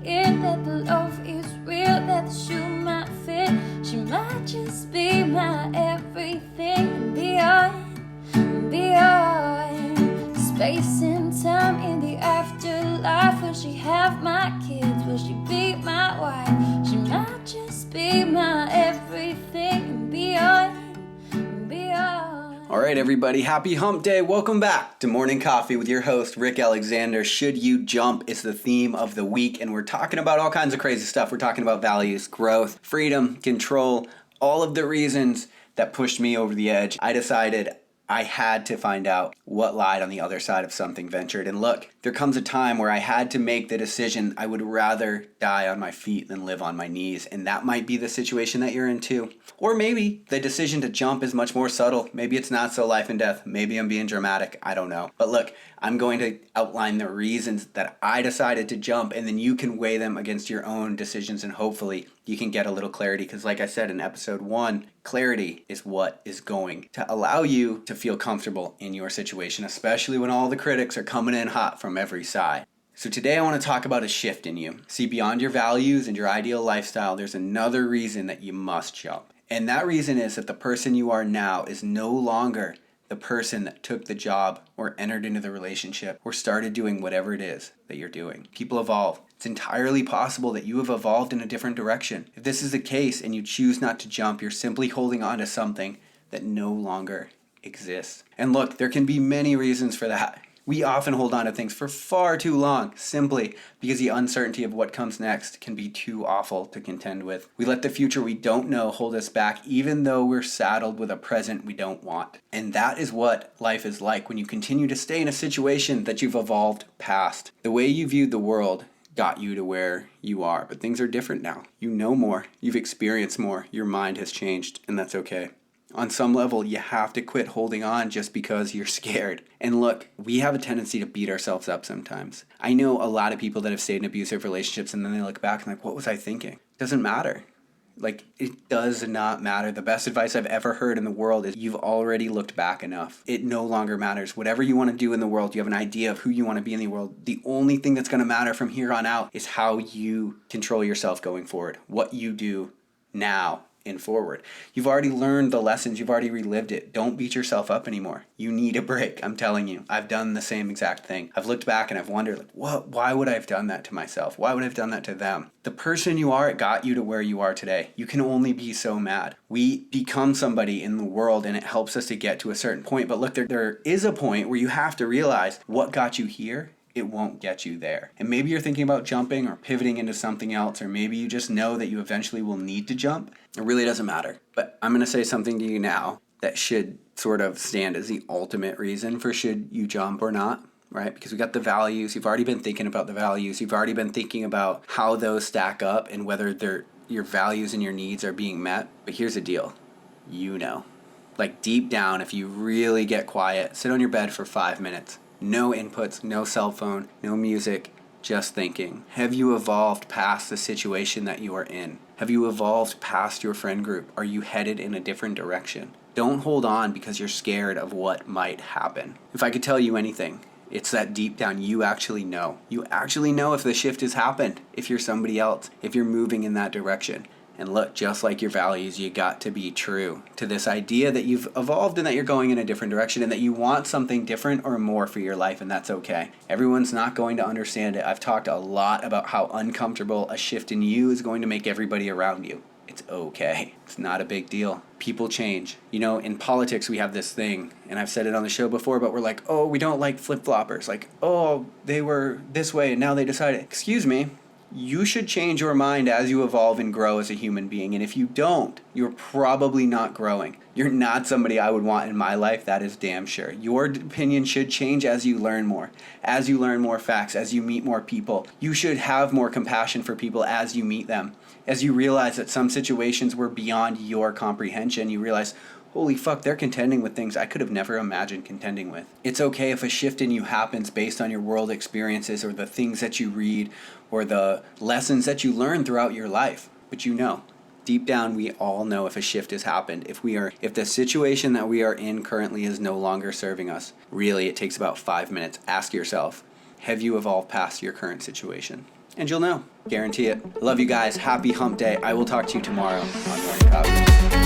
seeing that the love is real, that the shoe might fit. She might just be my everything and beyond space and time in the afterlife. Will she have my kids? Will she be my wife? She might just be my everything and beyond. All right, everybody, happy hump day. Welcome back to Morning Coffee with your host, Rick Alexander. Should you jump is the theme of the week, and we're talking about all kinds of crazy stuff. We're talking about values, growth, freedom, control, all of the reasons that pushed me over the edge. I decided I had to find out what lied on the other side of something ventured. And look, there comes a time where I had to make the decision I would rather die on my feet than live on my knees. And that might be the situation that you're in too. Or maybe the decision to jump is much more subtle. Maybe it's not so life and death. Maybe I'm being dramatic. I don't know. But look, I'm going to outline the reasons that I decided to jump, and then you can weigh them against your own decisions, and hopefully you can get a little clarity. Because like I said in episode 1, clarity is what is going to allow you to feel comfortable in your situation, especially when all the critics are coming in hot from every side. So today I want to talk about a shift in you. See, beyond your values and your ideal lifestyle, there's another reason that you must jump. And that reason is that the person you are now is no longer the person that took the job or entered into the relationship or started doing whatever it is that you're doing. People evolve. It's entirely possible that you have evolved in a different direction. If this is the case and you choose not to jump, you're simply holding on to something that no longer exists. And look, there can be many reasons for that. We often hold on to things for far too long, simply because the uncertainty of what comes next can be too awful to contend with. We let the future we don't know hold us back, even though we're saddled with a present we don't want. And that is what life is like when you continue to stay in a situation that you've evolved past. The way you viewed the world got you to where you are, but things are different now. You know more, you've experienced more, your mind has changed, and that's okay. On some level, you have to quit holding on just because you're scared. And look, we have a tendency to beat ourselves up sometimes. I know a lot of people that have stayed in abusive relationships and then they look back and like, what was I thinking? It doesn't matter. Like, it does not matter. The best advice I've ever heard in the world is you've already looked back enough. It no longer matters. Whatever you want to do in the world, you have an idea of who you want to be in the world. The only thing that's going to matter from here on out is how you control yourself going forward. What you do now and forward. You've already learned the lessons. You've already relived it. Don't beat yourself up anymore. You need a break. I'm telling you. I've done the same exact thing. I've looked back and I've wondered, like, what? Why would I have done that to myself? Why would I have done that to them? The person you are, it got you to where you are today. You can only be so mad. We become somebody in the world and it helps us to get to a certain point. But look, there is a point where you have to realize what got you here. It won't get you there. And maybe you're thinking about jumping or pivoting into something else, or maybe you just know that you eventually will need to jump. It really doesn't matter. But I'm going to say something to you now that should sort of stand as the ultimate reason for should you jump or not, right? Because we got the values. You've already been thinking about the values. You've already been thinking about how those stack up and whether your values and your needs are being met. But here's the deal. You know. Like deep down, if you really get quiet, sit on your bed for 5 minutes. No inputs, no cell phone, no music, just thinking. Have you evolved past the situation that you are in? Have you evolved past your friend group? Are you headed in a different direction? Don't hold on because you're scared of what might happen. If I could tell you anything, it's that deep down you actually know. You actually know if the shift has happened, if you're somebody else, if you're moving in that direction. And look, just like your values, you got to be true to this idea that you've evolved and that you're going in a different direction and that you want something different or more for your life, and that's okay. Everyone's not going to understand it. I've talked a lot about how uncomfortable a shift in you is going to make everybody around you. It's okay. It's not a big deal. People change. You know, in politics, we have this thing, and I've said it on the show before, but we're like, oh, we don't like flip-floppers. Like, oh, they were this way and now they decided. Excuse me. You should change your mind as you evolve and grow as a human being. And if you don't, you're probably not growing. You're not somebody I would want in my life, that is damn sure. Your opinion should change as you learn more. As you learn more facts, as you meet more people. You should have more compassion for people as you meet them. As you realize that some situations were beyond your comprehension, you realize, holy fuck, they're contending with things I could have never imagined contending with. It's okay if a shift in you happens based on your world experiences or the things that you read or the lessons that you learn throughout your life. But you know, deep down, we all know if a shift has happened. If the situation that we are in currently is no longer serving us. Really, it takes about 5 minutes. Ask yourself, have you evolved past your current situation? and you'll know. Guarantee it. Love you guys. Happy hump day. I will talk to you tomorrow on Morning Coffee.